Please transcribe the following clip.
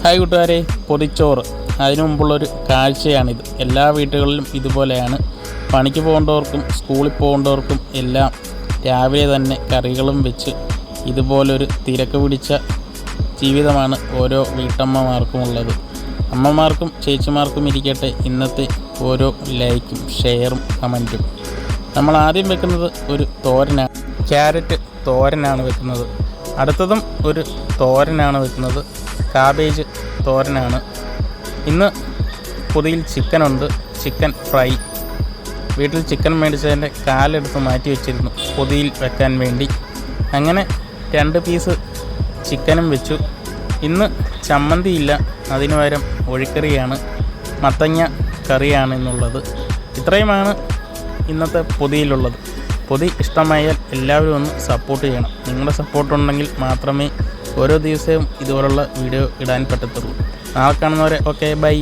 Hi കൂട്ടുകാരെ, പൊതിച്ചോറ് അതിനു മുമ്പുള്ളൊരു കാഴ്ചയാണിത്. എല്ലാ വീടുകളിലും ഇതുപോലെയാണ്. പണിക്ക് പോകേണ്ടവർക്കും സ്കൂളിൽ പോകേണ്ടവർക്കും എല്ലാം രാവിലെ തന്നെ കറികളും വെച്ച് ഇതുപോലൊരു തിരക്ക് പിടിച്ച ജീവിതമാണ് ഓരോ വീട്ടമ്മമാർക്കുമുള്ളത്. അമ്മമാർക്കും ചേച്ചിമാർക്കും ഇരിക്കട്ടെ ഇന്നത്തെ ഓരോ ലൈക്കും ഷെയറും കമൻറ്റും. നമ്മൾ ആദ്യം വെക്കുന്നത് ഒരു തോരനാണ്. ക്യാരറ്റ് തോരനാണ് വെക്കുന്നത്. അടുത്തതും ഒരു തോരനാണ് വെക്കുന്നത്. കാബേജ് തോരനാണ്. ഇന്ന് പൊതിയിൽ ചിക്കനുണ്ട്, ചിക്കൻ ഫ്രൈ. വീട്ടിൽ ചിക്കൻ മേടിച്ചതിൻ്റെ കാലെടുത്ത് മാറ്റി വെച്ചിരുന്നു പൊതിയിൽ വെക്കാൻ വേണ്ടി. അങ്ങനെ 2 പീസ് ചിക്കനും വെച്ചു. ഇന്ന് ചമ്മന്തിയില്ല, അതിനു പകരം ഒഴിക്കറിയാണ്, മത്തങ്ങ കറിയാണ് ഇന്നുള്ളത്. ഇത്രയുമാണ് ഇന്നത്തെ പൊതിയിലുള്ളത്. പൊതി ഇഷ്ടമായാൽ എല്ലാവരും ഒന്ന് സപ്പോർട്ട് ചെയ്യണം. നിങ്ങളുടെ സപ്പോർട്ടുണ്ടെങ്കിൽ മാത്രമേ ഓരോ ദിവസവും ഇതുപോലുള്ള വീഡിയോ ഇടാൻ പറ്റത്തുള്ളൂ. നാളെ കാണുന്നവരെ ഓക്കെ, ബൈ.